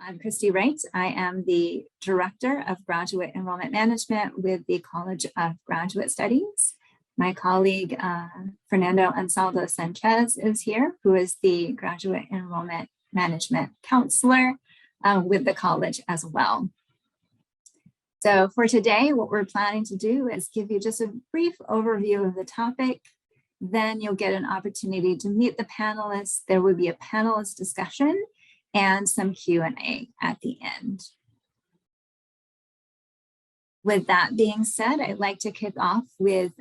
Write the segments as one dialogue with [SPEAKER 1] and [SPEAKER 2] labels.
[SPEAKER 1] I'm Christy Wright. I am the Director of Graduate Enrollment Management with the College of Graduate Studies. My colleague, Fernando Ansaldo Sanchez, is here, who is the Graduate Enrollment Management Counselor with the college as well. So for today, what we're planning to do is give you just a brief overview of the topic. Then you'll get an opportunity to meet the panelists. There will be a panelist discussion and some Q&A at the end. With that being said, I'd like to kick off with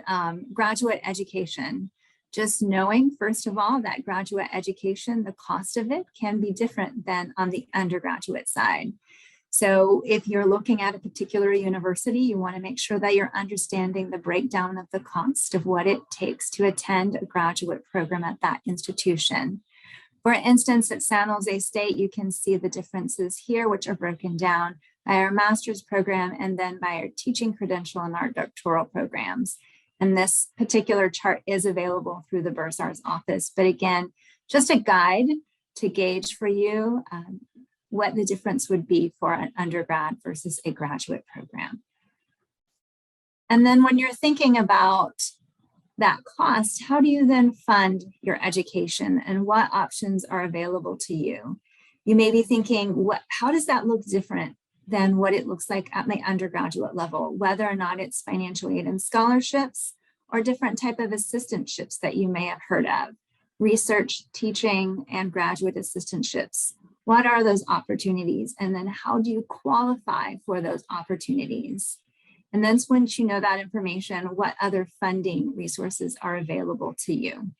[SPEAKER 1] graduate education. Just knowing, first of all, that graduate education, the cost of it can be different than on the undergraduate side. So if you're looking at a particular university, you want to make sure that you're understanding the breakdown of the cost of what it takes to attend a graduate program at that institution. For instance, at San Jose State, you can see the differences here, which are broken down by our master's program and then by our teaching credential and our doctoral programs. And this particular chart is available through the Bursar's office. But again, just a guide to gauge for you what the difference would be for an undergrad versus a graduate program. And then when you're thinking about that cost, how do you then fund your education and what options are available to you? You may be thinking, how does that look different than what it looks like at my undergraduate level, whether or not it's financial aid and scholarships or different type of assistantships that you may have heard of, research, teaching, and graduate assistantships. What are those opportunities? And then how do you qualify for those opportunities? And then once you know that information, what other funding resources are available to you?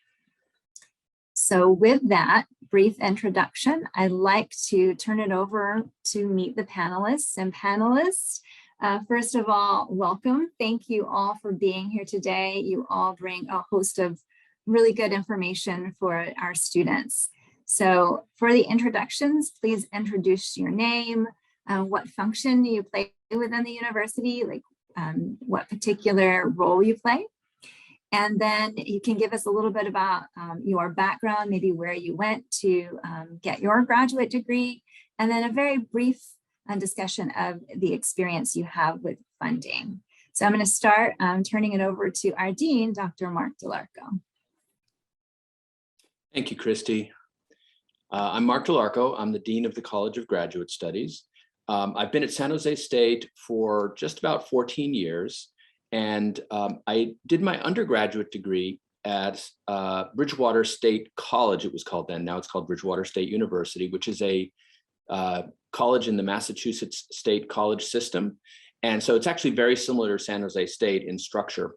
[SPEAKER 1] So with that brief introduction, I'd like to turn it over to meet the panelists. And panelists, first of all, welcome. Thank you all for being here today. You all bring a host of really good information for our students. So for the introductions, please introduce your name, what function you play within the university, like what particular role you play. And then you can give us a little bit about your background, maybe where you went to get your graduate degree, and then a very brief discussion of the experience you have with funding. So I'm going to start turning it over to our dean, Dr. Marc Delarco.
[SPEAKER 2] Thank you, Christy. I'm Marc Delarco. I'm the Dean of the College of Graduate Studies. I've been at San Jose State for just about 14 years, and I did my undergraduate degree at Bridgewater State College, it was called then. Now it's called Bridgewater State University, which is a college in the Massachusetts State College system. And so it's actually very similar to San Jose State in structure.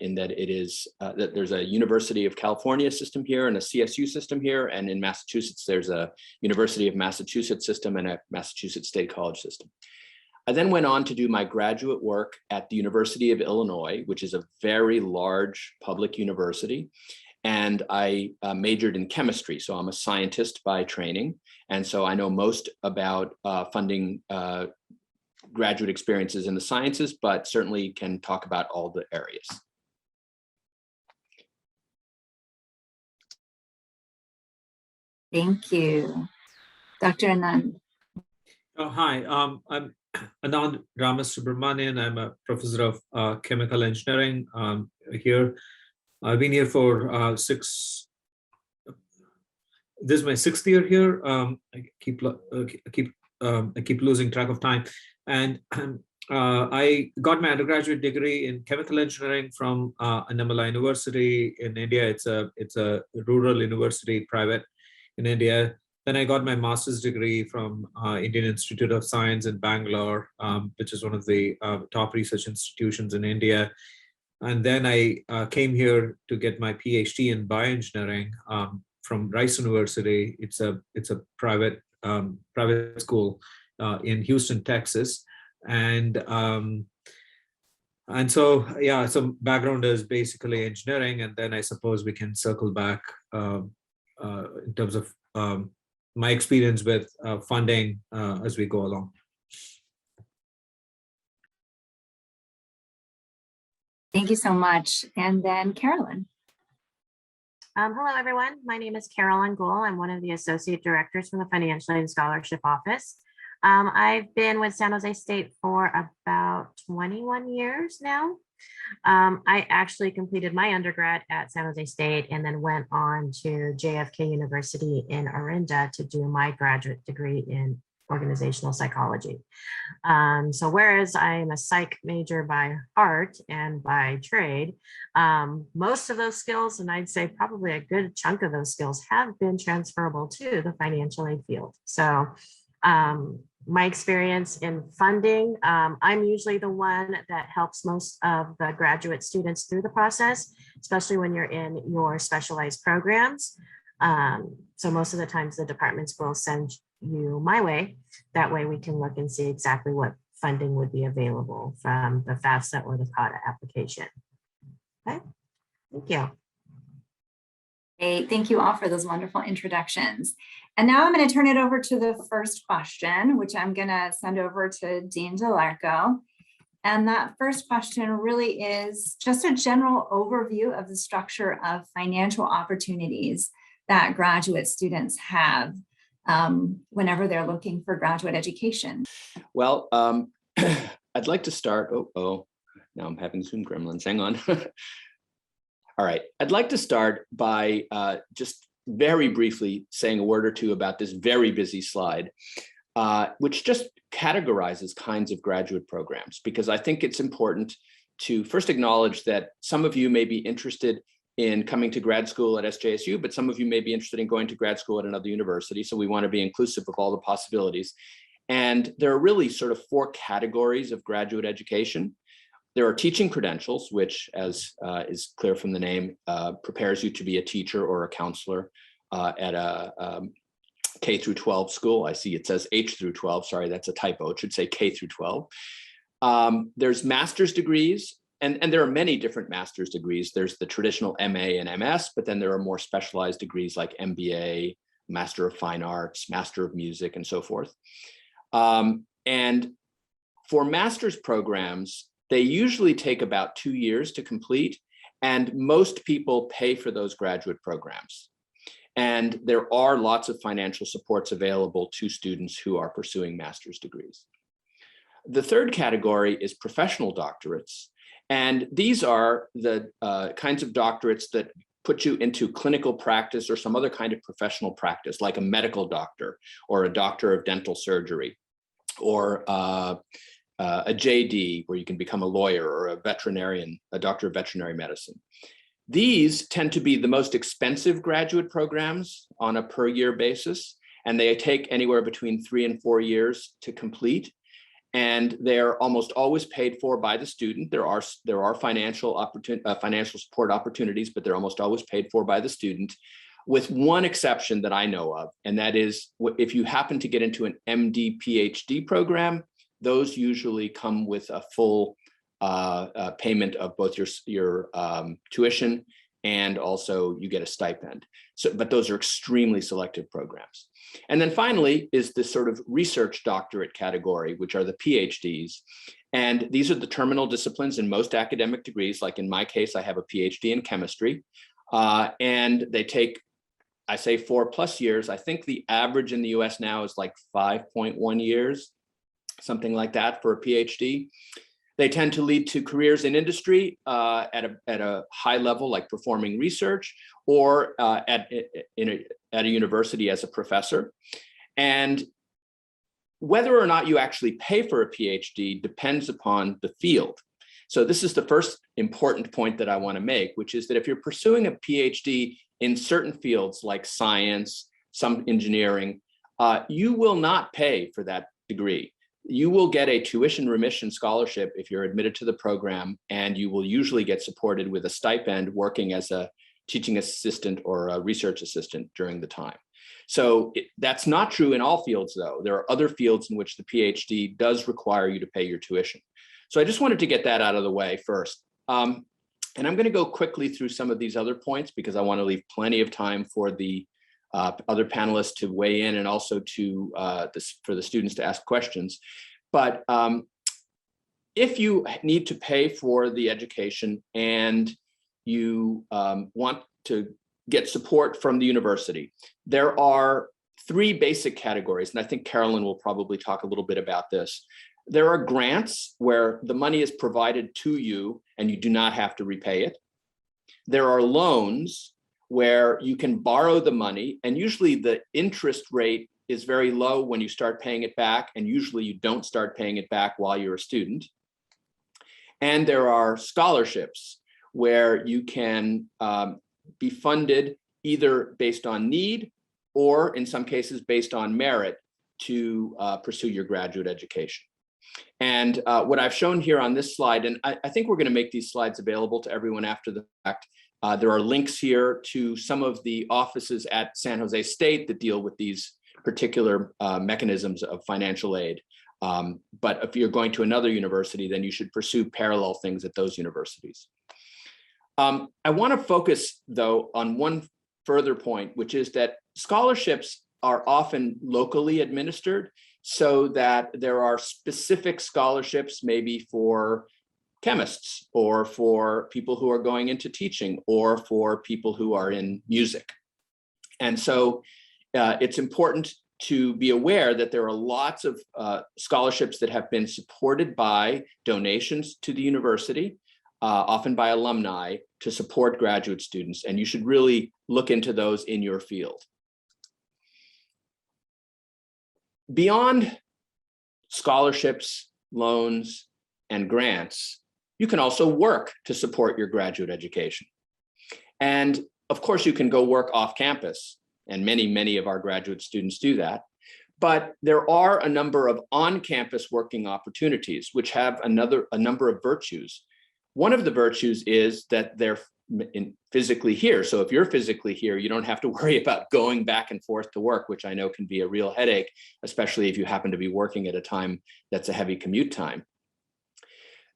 [SPEAKER 2] In that it is that there's a University of California system here and a CSU system here, and in Massachusetts there's a University of Massachusetts system and a Massachusetts State College system. I then went on to do my graduate work at the University of Illinois, which is a very large public university, and I majored in chemistry, so I'm a scientist by training, and so I know most about funding graduate experiences in the sciences, but certainly can talk about all the areas.
[SPEAKER 1] Thank you. Dr. Anand.
[SPEAKER 3] Oh, hi, I'm Anand Ramasubramanian. I'm a professor of chemical engineering here. I've been here for this is my 6th year here. I keep losing track of time. And I got my undergraduate degree in chemical engineering from Annamala University in India. It's a rural university, private in India. Then I got my master's degree from Indian Institute of Science in Bangalore, which is one of the top research institutions in India. And then I came here to get my Ph.D. in bioengineering from Rice University. It's a private school in Houston, Texas, and so yeah, so background is basically engineering, and then I suppose we can circle back in terms of my experience with funding as we go along.
[SPEAKER 1] Thank you so much. And then Carolyn.
[SPEAKER 4] Hello, everyone. My name is Carolyn Gool. I'm one of the associate directors from the Financial Aid and Scholarship Office. I've been with San Jose State for about 21 years now. I actually completed my undergrad at San Jose State and then went on to JFK University in Orinda to do my graduate degree in organizational psychology. So whereas I am a psych major by heart and by trade, most of those skills, and I'd say probably a good chunk of those skills, have been transferable to the financial aid field. So my experience in funding, I'm usually the one that helps most of the graduate students through the process, especially when you're in your specialized programs. So most of the times the departments will send you my way. That way we can look and see exactly what funding would be available from the FAFSA or the CADA application. Okay, thank you.
[SPEAKER 1] Great. Thank you all for those wonderful introductions. And now I'm going to turn it over to the first question, which I'm going to send over to Dean Delarco. And that first question really is just a general overview of the structure of financial opportunities that graduate students have whenever they're looking for graduate education.
[SPEAKER 2] Well, I'd like to start. Now I'm having Zoom gremlins. Hang on. All right. I'd like to start by just very briefly saying a word or two about this very busy slide, which just categorizes kinds of graduate programs, because I think it's important to first acknowledge that some of you may be interested in coming to grad school at SJSU, but some of you may be interested in going to grad school at another university. So we want to be inclusive of all the possibilities. And there are really sort of four categories of graduate education. There are teaching credentials, which, as is clear from the name, prepares you to be a teacher or a counselor at a K through 12 school. I see it says H through 12. Sorry, that's a typo. It should say K through 12. There's master's degrees, and there are many different master's degrees. There's the traditional MA and MS, but then there are more specialized degrees like MBA, Master of Fine Arts, Master of Music, and so forth. And for master's programs, they usually take about 2 years to complete, and most people pay for those graduate programs. And there are lots of financial supports available to students who are pursuing master's degrees. The third category is professional doctorates. And these are the kinds of doctorates that put you into clinical practice or some other kind of professional practice, like a medical doctor or a doctor of dental surgery, or a JD, where you can become a lawyer, or a veterinarian, a doctor of veterinary medicine. These tend to be the most expensive graduate programs on a per year basis, and they take anywhere between 3 and 4 years to complete. And they're almost always paid for by the student. There are financial support opportunities, but they're almost always paid for by the student, with one exception that I know of, and that is if you happen to get into an MD PhD program, those usually come with a full payment of both your tuition, and also you get a stipend. So, but those are extremely selective programs. And then finally is this sort of research doctorate category, which are the PhDs. And these are the terminal disciplines in most academic degrees. Like in my case, I have a PhD in chemistry, and they take, I say 4+ years. I think the average in the US now is like 5.1 years, something like that for a PhD. They tend to lead to careers in industry at a high level, like performing research, or at a university as a professor. And whether or not you actually pay for a PhD depends upon the field. So this is the first important point that I want to make, which is that if you're pursuing a PhD in certain fields like science, some engineering, you will not pay for that degree. You will get a tuition remission scholarship if you're admitted to the program, and you will usually get supported with a stipend working as a teaching assistant or a research assistant during the time. So that's not true in all fields, though. There are other fields in which the PhD does require you to pay your tuition. So I just wanted to get that out of the way first. And I'm going to go quickly through some of these other points because I want to leave plenty of time for the other panelists to weigh in, and also to for the students to ask questions. But if you need to pay for the education and you want to get support from the university. There are three basic categories, and I think Carolyn will probably talk a little bit about this. There are grants where the money is provided to you and you do not have to repay it. There are loans where you can borrow the money, and usually the interest rate is very low when you start paying it back, and usually you don't start paying it back while you're a student. And there are scholarships where you can be funded either based on need or in some cases based on merit to pursue your graduate education. And what I've shown here on this slide, and I think we're going to make these slides available to everyone after the fact. There are links here to some of the offices at San Jose State that deal with these particular mechanisms of financial aid. But if you're going to another university, then you should pursue parallel things at those universities. I want to focus, though, on one further point, which is that scholarships are often locally administered, so that there are specific scholarships maybe for chemists or for people who are going into teaching or for people who are in music. And so it's important to be aware that there are lots of scholarships that have been supported by donations to the university, often by alumni, to support graduate students, and you should really look into those in your field. Beyond scholarships, loans, and grants, you can also work to support your graduate education. And of course, you can go work off campus, and many of our graduate students do that. But there are a number of on-campus working opportunities which have a number of virtues. One of the virtues is that they're physically here. So if you're physically here, you don't have to worry about going back and forth to work, which I know can be a real headache, especially if you happen to be working at a time that's a heavy commute time.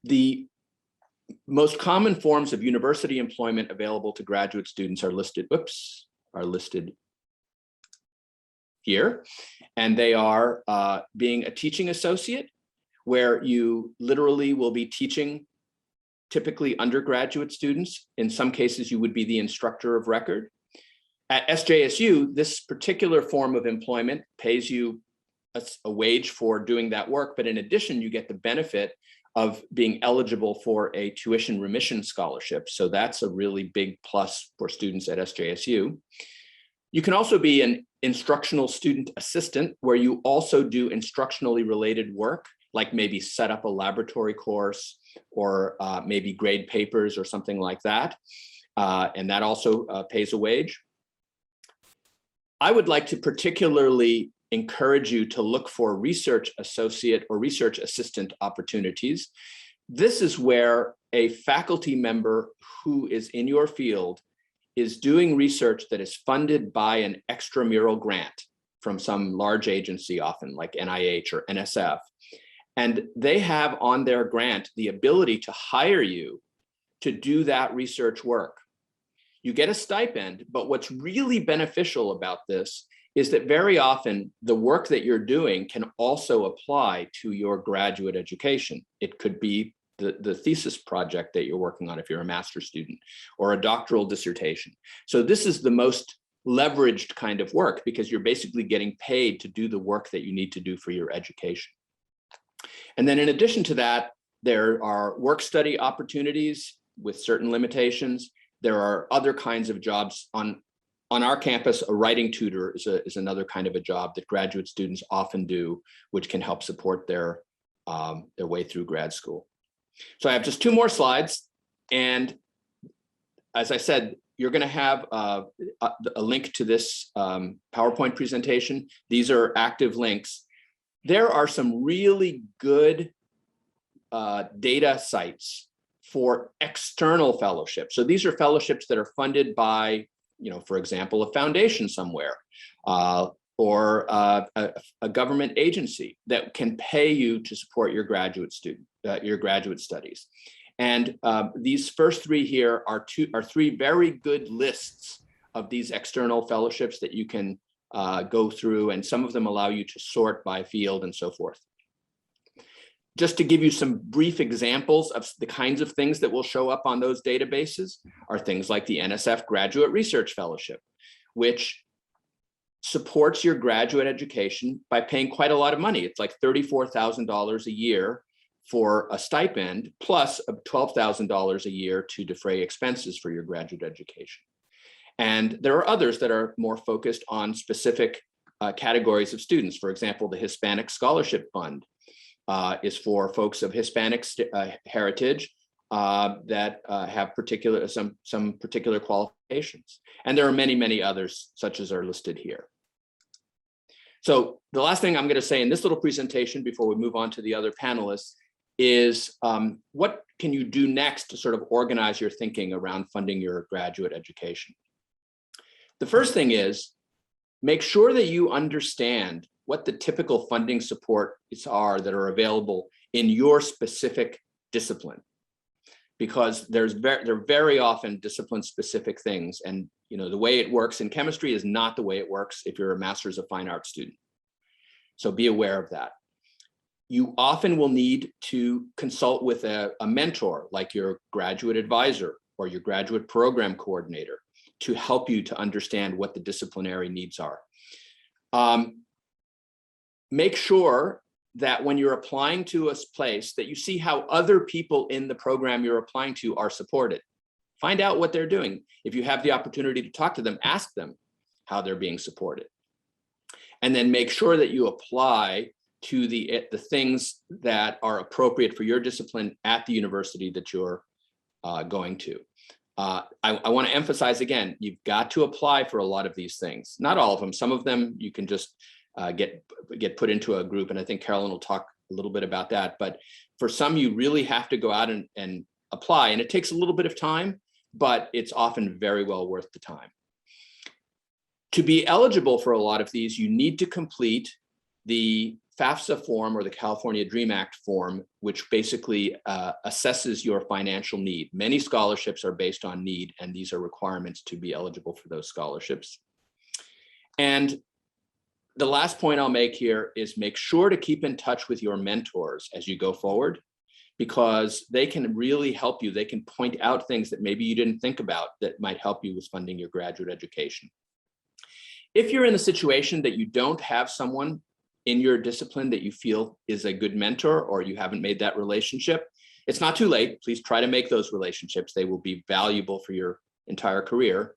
[SPEAKER 2] The most common forms of university employment available to graduate students are listed here. And they are being a teaching associate, where you literally will be teaching typically undergraduate students. In some cases, you would be the instructor of record. At SJSU, this particular form of employment pays you a wage for doing that work, but in addition, you get the benefit of being eligible for a tuition remission scholarship. So that's a really big plus for students at SJSU. You can also be an instructional student assistant, where you also do instructionally related work, like maybe set up a laboratory course or maybe grade papers or something like that. And that also pays a wage. I would like to particularly encourage you to look for research associate or research assistant opportunities. This is where a faculty member who is in your field is doing research that is funded by an extramural grant from some large agency, often like NIH or NSF. And they have on their grant the ability to hire you to do that research work. You get a stipend, but what's really beneficial about this is that very often the work that you're doing can also apply to your graduate education. It could be the thesis project that you're working on if you're a master's student, or a doctoral dissertation. So this is the most leveraged kind of work, because you're basically getting paid to do the work that you need to do for your education. And then in addition to that, there are work study opportunities with certain limitations. There are other kinds of jobs on our campus. A writing tutor is another kind of a job that graduate students often do, which can help support their way through grad school. So I have just two more slides. And as I said, you're going to have a link to this PowerPoint presentation. These are active links. There are some really good data sites for external fellowships. So these are fellowships that are funded by, for example, a foundation somewhere, or a government agency that can pay you to support your graduate studies. And these first three here are three very good lists of these external fellowships that you can go through, and some of them allow you to sort by field and so forth. just to give you some brief examples of the kinds of things that will show up on those databases are things like the NSF Graduate Research Fellowship, which supports your graduate education by paying quite a lot of money. It's like $34,000 a year for a stipend, plus $12,000 a year to defray expenses for your graduate education. And there are others that are more focused on specific categories of students. For example, the Hispanic Scholarship Fund is for folks of Hispanic heritage that have some particular qualifications. And there are many, many others such as are listed here. So the last thing I'm going to say in this little presentation before we move on to the other panelists is what can you do next to sort of organize your thinking around funding your graduate education? The first thing is make sure that you understand what the typical funding supports are that are available in your specific discipline, because they're very often discipline-specific things, and the way it works in chemistry is not the way it works if you're a Master's of Fine Arts student. So be aware of that. You often will need to consult with a mentor, like your graduate advisor or your graduate program coordinator, to help you to understand what the disciplinary needs are. Make sure that when you're applying to a place that you see how other people in the program you're applying to are supported. Find out what they're doing. If you have the opportunity to talk to them, ask them how they're being supported. And then make sure that you apply to the things that are appropriate for your discipline at the university that you're going to. I want to emphasize again, you've got to apply for a lot of these things. Not all of them. Some of them you can just get put into a group, and I think Carolyn will talk a little bit about that. But for some, you really have to go out and apply, and it takes a little bit of time, but it's often very well worth the time. To be eligible for a lot of these, you need to complete the FAFSA form or the California DREAM Act form, which basically assesses your financial need. Many scholarships are based on need, and these are requirements to be eligible for those scholarships. And the last point I'll make here is make sure to keep in touch with your mentors as you go forward, because they can really help you. They can point out things that maybe you didn't think about that might help you with funding your graduate education. If you're in the situation that you don't have someone in your discipline that you feel is a good mentor, or you haven't made that relationship, it's not too late. Please try to make those relationships. They will be valuable for your entire career.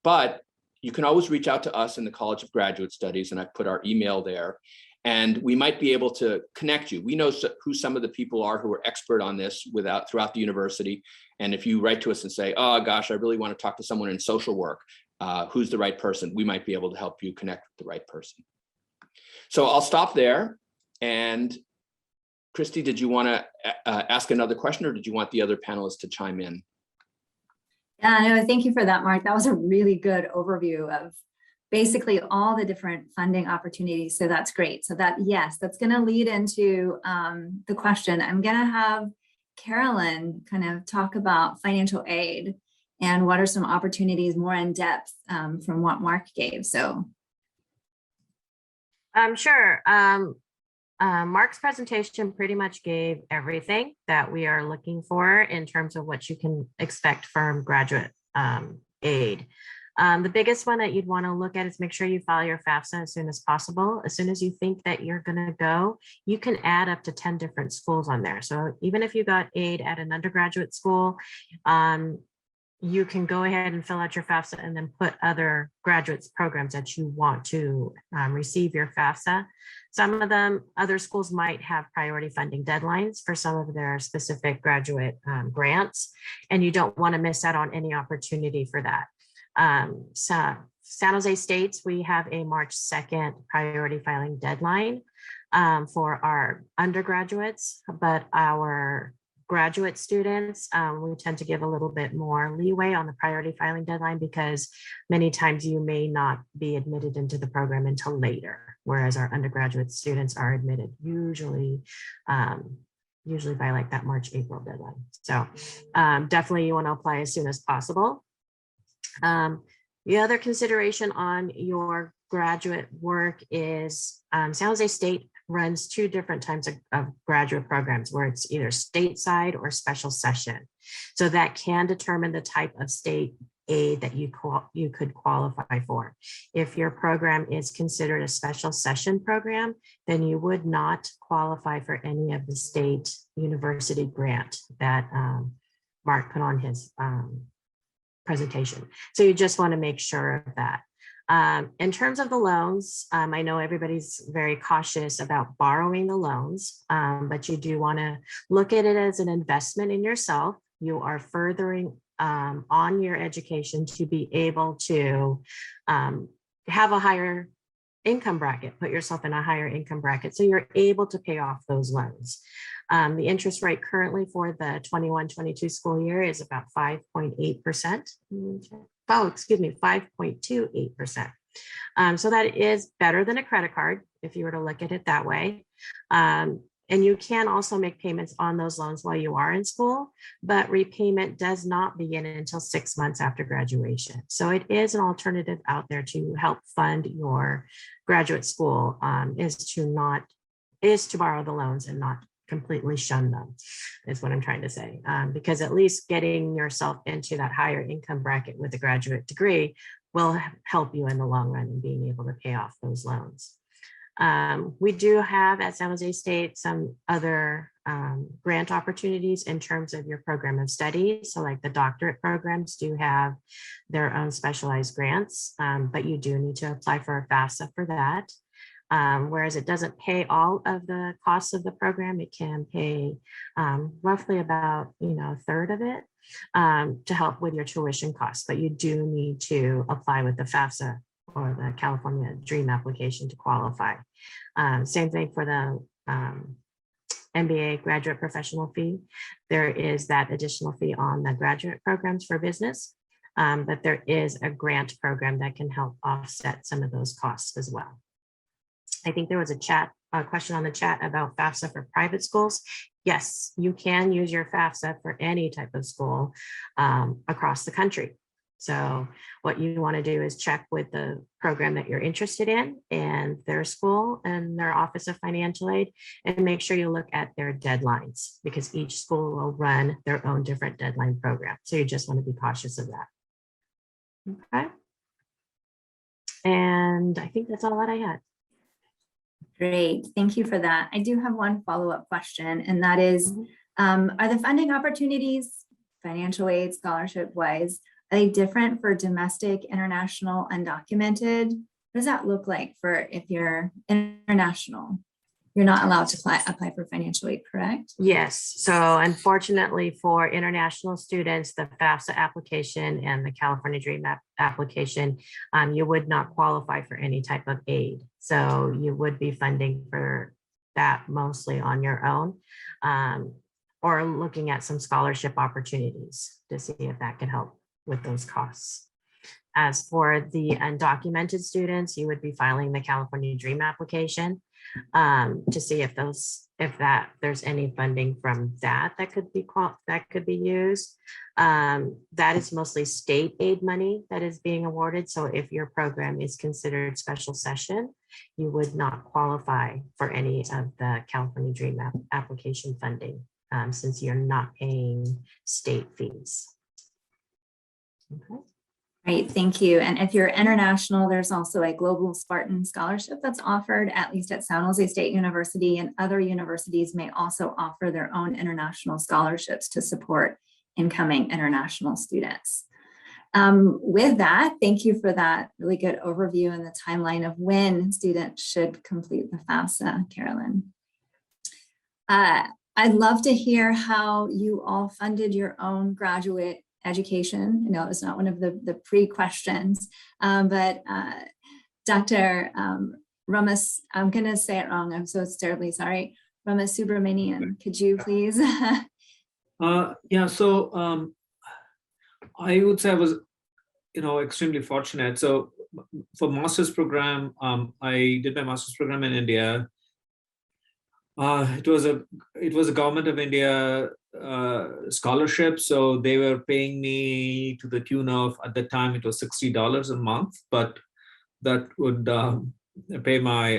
[SPEAKER 2] But you can always reach out to us in the College of Graduate Studies, and I've put our email there, and we might be able to connect you. We know who some of the people are who are expert on this throughout the university. And if you write to us and say, oh gosh, I really want to talk to someone in social work, who's the right person? We might be able to help you connect with the right person. So I'll stop there. And Christy, did you want to ask another question, or did you want the other panelists to chime in?
[SPEAKER 1] Yeah, no, thank you for that, Mark. That was a really good overview of basically all the different funding opportunities. So that's great. So yes, that's going to lead into the question. I'm going to have Carolyn kind of talk about financial aid and what are some opportunities more in depth from what Mark gave. So.
[SPEAKER 4] Sure. Mark's presentation pretty much gave everything that we are looking for in terms of what you can expect from graduate aid. The biggest one that you'd want to look at is make sure you file your FAFSA as soon as possible. As soon as you think that you're going to go, you can add up to 10 different schools on there. So even if you got aid at an undergraduate school, you can go ahead and fill out your FAFSA and then put other graduate programs that you want to receive your FAFSA. Some of them, other schools might have priority funding deadlines for some of their specific graduate grants, and you don't want to miss out on any opportunity for that. So San Jose State's, we have a March 2nd priority filing deadline for our undergraduates, but our graduate students, we tend to give a little bit more leeway on the priority filing deadline because many times you may not be admitted into the program until later, whereas our undergraduate students are admitted usually by like that March, April deadline. So definitely you want to apply as soon as possible. The other consideration on your graduate work is San Jose State runs two different types of graduate programs where it's either stateside or special session. So that can determine the type of state aid that you could qualify for. If your program is considered a special session program, then you would not qualify for any of the state university grant that Marc put on his presentation. So you just want to make sure of that. In terms of the loans, I know everybody's very cautious about borrowing the loans, but you do want to look at it as an investment in yourself. You are furthering on your education to be able to have a higher income bracket, put yourself in a higher income bracket, so you're able to pay off those loans. The interest rate currently for the 21-22 school year is about 5.8%. Oh, excuse me, 5.28%. So that is better than a credit card if you were to look at it that way. And you can also make payments on those loans while you are in school, but repayment does not begin until 6 months after graduation. So it is an alternative out there to help fund your graduate school, is to borrow the loans and not completely shun them, is what I'm trying to say. Because at least getting yourself into that higher income bracket with a graduate degree will help you in the long run in being able to pay off those loans. We do have at San Jose State some other grant opportunities in terms of your program of study. So like the doctorate programs do have their own specialized grants, but you do need to apply for a FAFSA for that. Whereas it doesn't pay all of the costs of the program, it can pay roughly about a third of it to help with your tuition costs. But you do need to apply with the FAFSA or the California DREAM application to qualify. Same thing for the MBA graduate professional fee. There is that additional fee on the graduate programs for business, but there is a grant program that can help offset some of those costs as well. I think there was a question on the chat about FAFSA for private schools. Yes, you can use your FAFSA for any type of school across the country. So what you want to do is check with the program that you're interested in and their school and their Office of Financial Aid, and make sure you look at their deadlines, because each school will run their own different deadline program. So you just want to be cautious of that. Okay. And I think that's all that I had.
[SPEAKER 1] Great, thank you for that. I do have one follow-up question, and that is, are the funding opportunities, financial aid, scholarship-wise, are they different for domestic, international, undocumented? What does that look like for if you're international? You're not allowed to apply for financial aid, correct?
[SPEAKER 4] Yes. So unfortunately for international students, the FAFSA application and the California DREAM application, you would not qualify for any type of aid. So you would be funding for that mostly on your own, or looking at some scholarship opportunities to see if that can help with those costs. As for the undocumented students, you would be filing the California DREAM application to see if there's any funding from that could be used. That is mostly state aid money that is being awarded. So if your program is considered special session, you would not qualify for any of the California DREAM application funding, since you're not paying state fees. Okay.
[SPEAKER 1] Right, thank you. And if you're international, there's also a Global Spartan Scholarship that's offered, at least at San Jose State University, and other universities may also offer their own international scholarships to support incoming international students. With that, thank you for that really good overview and the timeline of when students should complete the FAFSA, Carolyn. I'd love to hear how you all funded your own graduate education. I know it was not one of the pre-questions, but Dr. Ramas, I'm going to say it wrong. I'm so terribly sorry. Ramasubramanian, could you please?
[SPEAKER 3] Yeah, so I would say I was, extremely fortunate. So for master's program, I did my master's program in India. It was a Government of India scholarship, so they were paying me to the tune of, at the time it was $60 a month, but that would pay my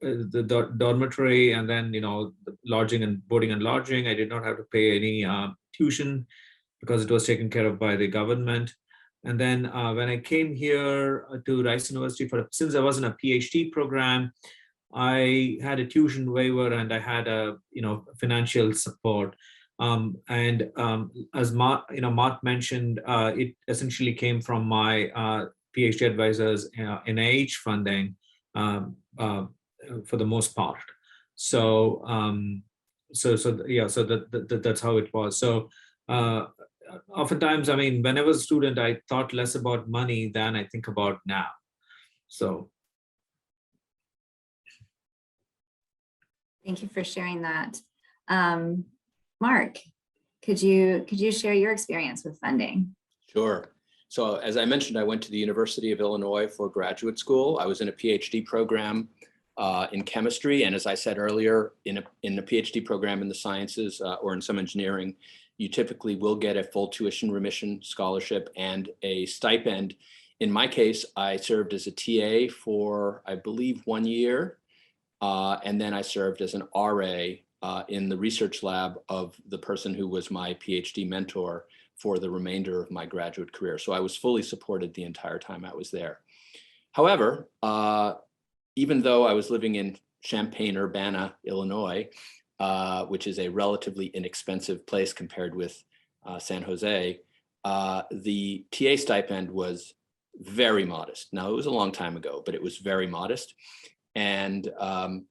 [SPEAKER 3] the dormitory, and then the lodging and boarding and lodging. I did not have to pay any tuition because it was taken care of by the government. And then when I came here to Rice University, since I was in a PhD program, I had a tuition waiver and I had a financial support. As Marc mentioned, it essentially came from my PhD advisors NIH funding for the most part. So that's how it was. So oftentimes, I mean, when I was a student, I thought less about money than I think about now. So.
[SPEAKER 1] Thank you for sharing that. Marc, could you share your experience with funding?
[SPEAKER 2] Sure. So as I mentioned, I went to the University of Illinois for graduate school. I was in a PhD program in chemistry. And as I said earlier, in a PhD program in the sciences or in some engineering, you typically will get a full tuition remission scholarship and a stipend. In my case, I served as a TA for, I believe, 1 year. And then I served as an RA in the research lab of the person who was my PhD mentor for the remainder of my graduate career. So I was fully supported the entire time I was there. However, even though I was living in Champaign-Urbana, Illinois, which is a relatively inexpensive place compared with San Jose, the TA stipend was very modest. Now, it was a long time ago, but it was very modest. And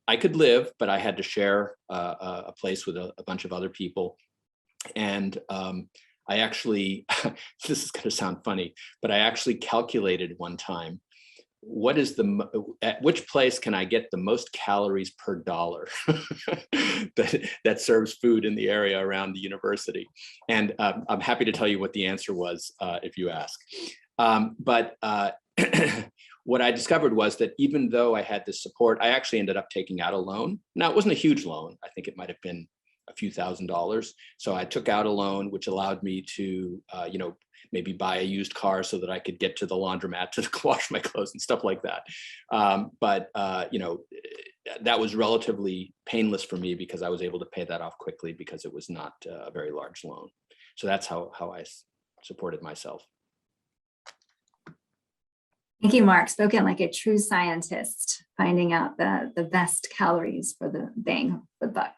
[SPEAKER 2] I could live, but I had to share a place with a bunch of other people. And I actually, this is going to sound funny, but I actually calculated one time, at which place can I get the most calories per dollar that serves food in the area around the university? And I'm happy to tell you what the answer was if you ask. But what I discovered was that even though I had this support, I actually ended up taking out a loan. Now, it wasn't a huge loan. I think it might have been a few $1,000s. So I took out a loan, which allowed me to, maybe buy a used car so that I could get to the laundromat to wash my clothes and stuff like that. But that was relatively painless for me because I was able to pay that off quickly because it was not a very large loan. So that's how I supported myself.
[SPEAKER 1] Thank you, Marc. Spoken like a true scientist, finding out the best calories for the bang for the buck.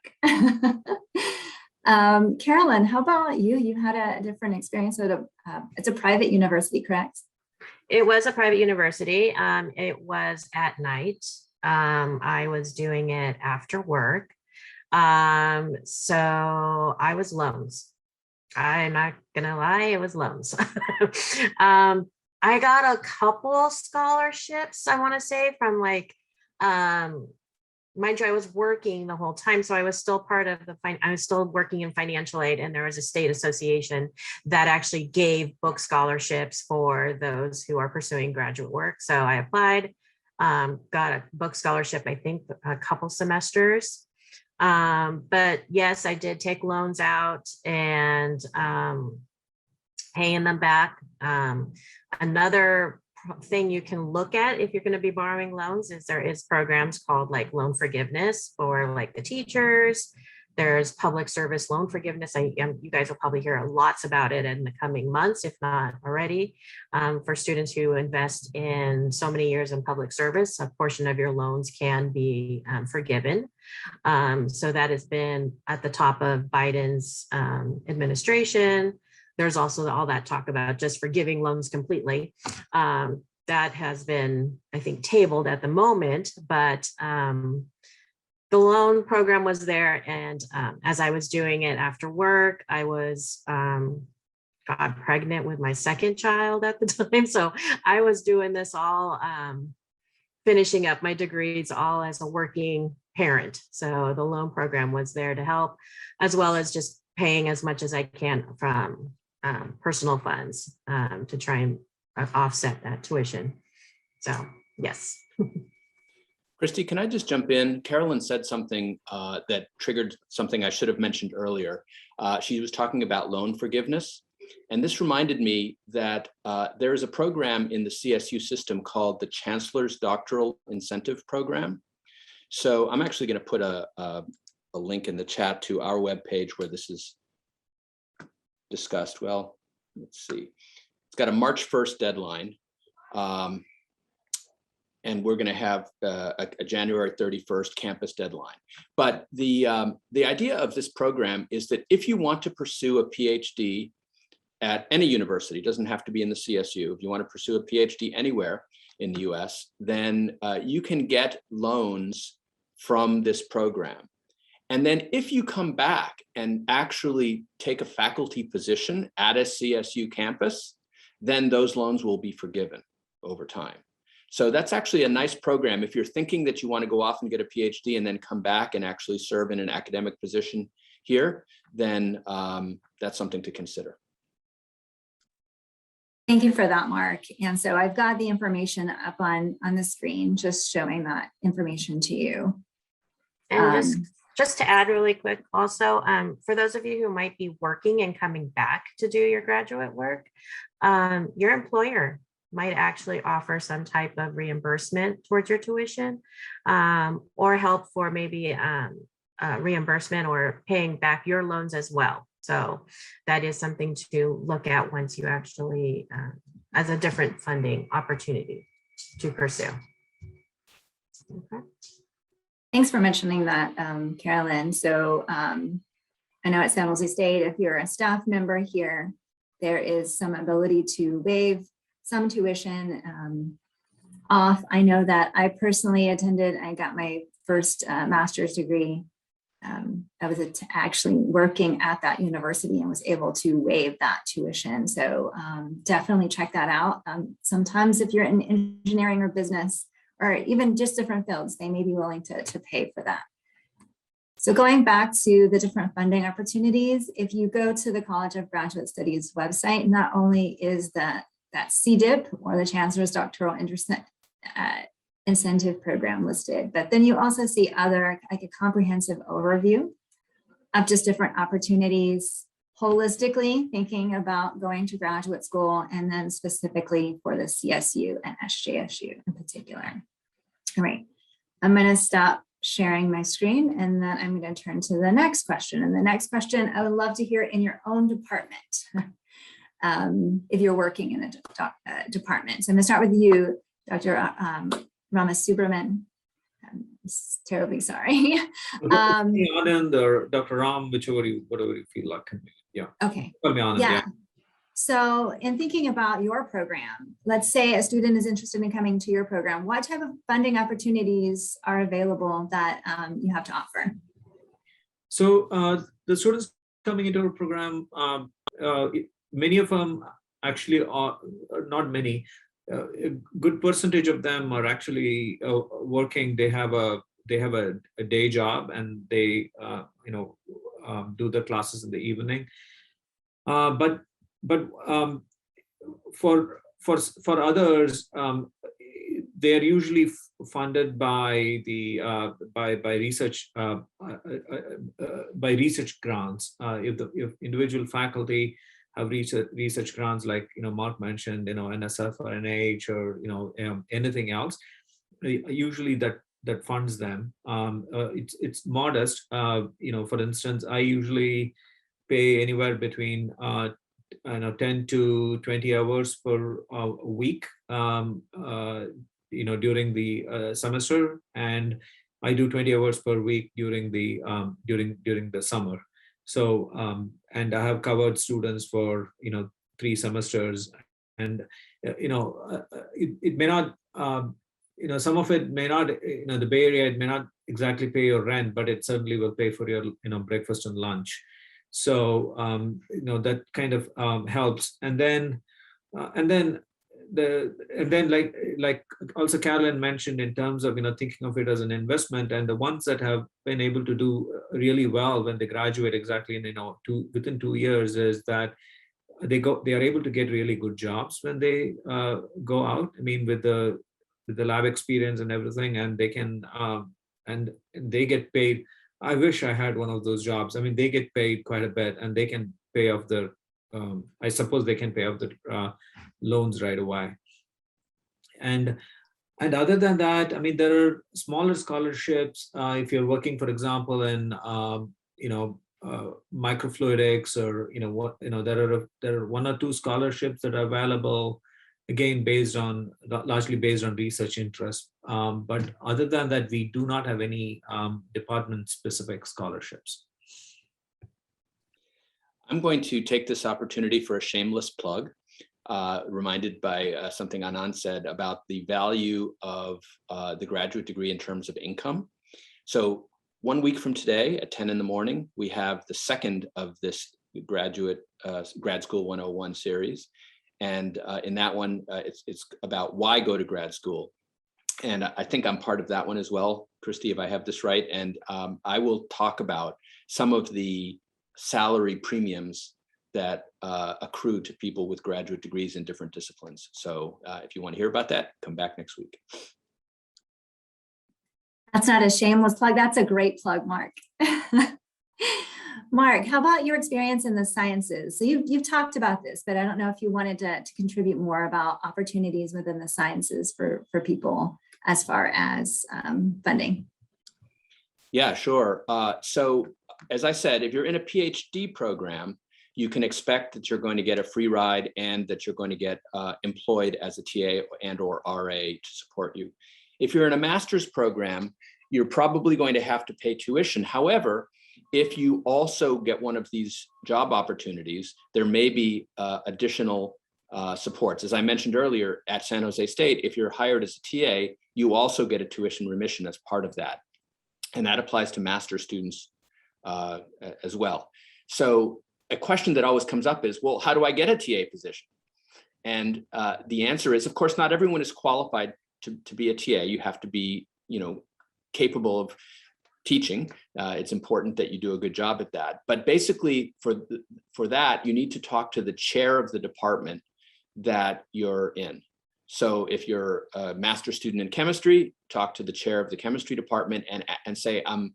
[SPEAKER 1] Carolyn, how about you? You had a different experience with it's a private university, correct?
[SPEAKER 4] It was a private university. It was at night. I was doing it after work. So I was loans. I'm not gonna lie, it was loans. I got a couple scholarships, I want to say, from mind you, I was working the whole time. So I was still part of I was still working in financial aid, and there was a state association that actually gave book scholarships for those who are pursuing graduate work. So I applied, got a book scholarship, I think a couple semesters. But yes, I did take loans out and paying them back. Another thing you can look at if you're going to be borrowing loans is there is programs called like loan forgiveness for like the teachers. There's public service loan forgiveness. You guys will probably hear lots about it in the coming months, if not already, for students who invest in so many years in public service. A portion of your loans can be forgiven. So that has been at the top of Biden's administration. There's also all that talk about just forgiving loans completely. That has been, I think, tabled at the moment, but the loan program was there. And as I was doing it after work, I was got pregnant with my second child at the time. So I was doing this all, finishing up my degrees all as a working parent. So the loan program was there to help, as well as just paying as much as I can from personal funds to try and offset that tuition. So yes.
[SPEAKER 2] Christy, can I just jump in? Carolyn said something that triggered something I should have mentioned earlier. She was talking about loan forgiveness. And this reminded me that there is a program in the CSU system called the Chancellors Doctoral Incentive Program. So I'm actually going to put a link in the chat to our webpage where this is discussed. Well, let's see. It's got a March 1st deadline. And we're going to have a January 31st campus deadline. But the idea of this program is that if you want to pursue a PhD at any university, it doesn't have to be in the CSU. If you want to pursue a PhD anywhere in the US, then you can get loans from this program. And then if you come back and actually take a faculty position at a CSU campus, then those loans will be forgiven over time. So that's actually a nice program. If you're thinking that you want to go off and get a PhD and then come back and actually serve in an academic position here, then that's something to consider.
[SPEAKER 1] Thank you for that, Mark. And so I've got the information up on the screen, just showing that information to you.
[SPEAKER 4] And just to add really quick also, for those of you who might be working and coming back to do your graduate work, your employer might actually offer some type of reimbursement towards your tuition, or help for maybe reimbursement or paying back your loans as well. So that is something to look at once you actually, as a different funding opportunity to pursue. Okay.
[SPEAKER 1] Thanks for mentioning that, Carolyn. So I know at San Jose State, if you're a staff member here, there is some ability to waive some tuition off. I know that I personally attended, I got my first master's degree. I was actually working at that university and was able to waive that tuition. So definitely check that out. Sometimes if you're in engineering or business, or even just different fields, they may be willing to pay for that. So going back to the different funding opportunities, if you go to the College of Graduate Studies website, not only is that CDIP or the Chancellors Doctoral Incentive Program listed, but then you also see other, like a comprehensive overview of just different opportunities, holistically thinking about going to graduate school, and then specifically for the CSU and SJSU in particular. All right, I'm going to stop sharing my screen and then I'm going to turn to the next question. And the next question, I would love to hear in your own department. If you're working in a department. So I'm going to start with you, Dr. Ramasubramanian. I'm terribly sorry.
[SPEAKER 3] Anand or Dr. Ram, whatever you feel like. Yeah.
[SPEAKER 1] Okay.
[SPEAKER 3] Call me Anand, yeah.
[SPEAKER 1] So in thinking about your program, let's say a student is interested in coming to your program, what type of funding opportunities are available that you have to offer?
[SPEAKER 3] So the students coming into our program, many of them actually are, not many, a good percentage of them are actually working. They have a day job and they do the classes in the evening. But for others, they're usually funded by the by research grants. If individual faculty have research grants, like Marc mentioned, NSF or NIH or anything else, usually that funds them. It's modest. For instance, I usually pay anywhere between 10 to 20 hours per week, during the semester, and I do 20 hours per week during the during the summer. So and I have covered students for 3 semesters, and it may not some of it may not the Bay Area, it may not exactly pay your rent, but it certainly will pay for your breakfast and lunch. So that kind of helps, and then like also Carolyn mentioned, in terms of thinking of it as an investment, and the ones that have been able to do really well when they graduate exactly in within 2 years, is that they are able to get really good jobs when they go out. I mean, with the lab experience and everything, and they can and they get paid. I wish I had one of those jobs. I mean, they get paid quite a bit, and they can pay off their I suppose they can pay off the loans right away. And other than that, I mean, there are smaller scholarships. If you're working, for example, in microfluidics, or there are 1 or 2 scholarships that are available, again largely based on research interest. But other than that, we do not have any department-specific scholarships.
[SPEAKER 2] I'm going to take this opportunity for a shameless plug, reminded by something Anand said about the value of the graduate degree in terms of income. So 1 week from today at 10 in the morning, we have the second of this Grad School 101 series. And in that one, it's about why go to grad school. And I think I'm part of that one as well, Christy, if I have this right. And I will talk about some of the salary premiums that accrue to people with graduate degrees in different disciplines. So if you want to hear about that, come back next week.
[SPEAKER 1] That's not a shameless plug. That's a great plug, Marc. Marc, how about your experience in the sciences? So you've talked about this, but I don't know if you wanted to contribute more about opportunities within the sciences for people as far as funding.
[SPEAKER 2] Yeah, sure. So as I said, if you're in a PhD program, you can expect that you're going to get a free ride and that you're going to get employed as a TA and or RA to support you. If you're in a master's program, you're probably going to have to pay tuition. However, if you also get one of these job opportunities, there may be additional supports. As I mentioned earlier, at San Jose State, if you're hired as a TA, you also get a tuition remission as part of that. And that applies to master's students as well. So a question that always comes up is, well, how do I get a TA position? And the answer is, of course, not everyone is qualified to be a TA. You have to be, capable of teaching. It's important that you do a good job at that. But basically, for that, you need to talk to the chair of the department that you're in. So if you're a master's student in chemistry, talk to the chair of the chemistry department and say, I'm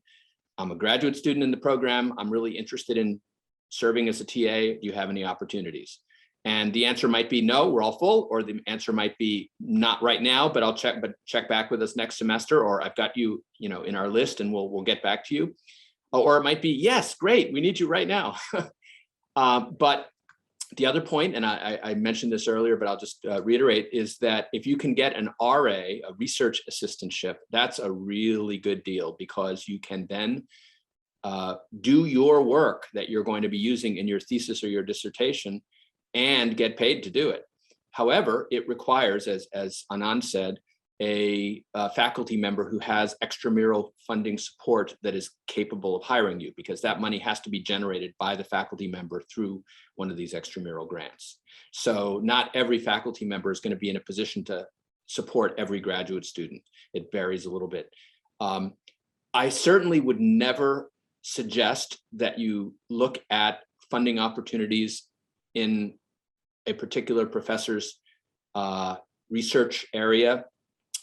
[SPEAKER 2] a graduate student in the program. I'm really interested in serving as a TA. Do you have any opportunities? And the answer might be no, we're all full, or the answer might be not right now, but I'll check back with us next semester, or I've got you, in our list and we'll get back to you. Or it might be, yes, great, we need you right now. But the other point, and I mentioned this earlier, but I'll just reiterate, is that if you can get an RA, a research assistantship, that's a really good deal, because you can then do your work that you're going to be using in your thesis or your dissertation and get paid to do it. However, it requires, as Anand said, a faculty member who has extramural funding support that is capable of hiring you, because that money has to be generated by the faculty member through one of these extramural grants. So not every faculty member is going to be in a position to support every graduate student. It varies a little bit. I certainly would never suggest that you look at funding opportunities in a particular professor's research area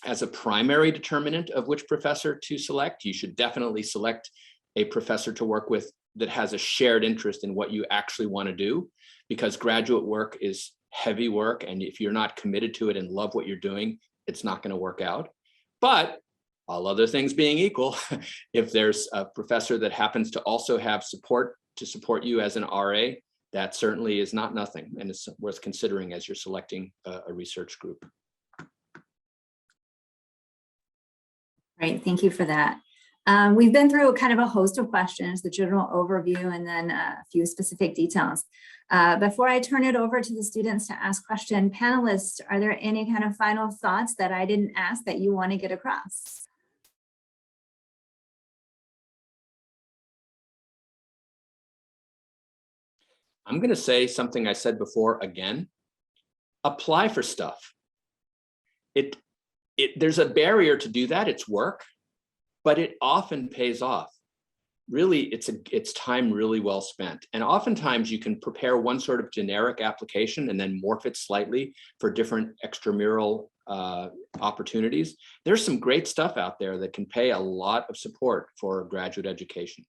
[SPEAKER 2] as a primary determinant of which professor to select. You should definitely select a professor to work with that has a shared interest in what you actually want to do, because graduate work is heavy work, and if you're not committed to it and love what you're doing, it's not going to work out. But all other things being equal, if there's a professor that happens to also have support to support you as an RA, that certainly is not nothing, and it's worth considering as you're selecting a research group.
[SPEAKER 1] Great, thank you for that. We've been through kind of a host of questions, the general overview, and then a few specific details. Before I turn it over to the students to ask questions, panelists, are there any kind of final thoughts that I didn't ask that you want to get across?
[SPEAKER 2] I'm going to say something I said before again. Apply for stuff. There's a barrier to do that. It's work, but it often pays off. Really, it's time really well spent. And oftentimes you can prepare one sort of generic application and then morph it slightly for different extramural opportunities. There's some great stuff out there that can pay a lot of support for graduate education.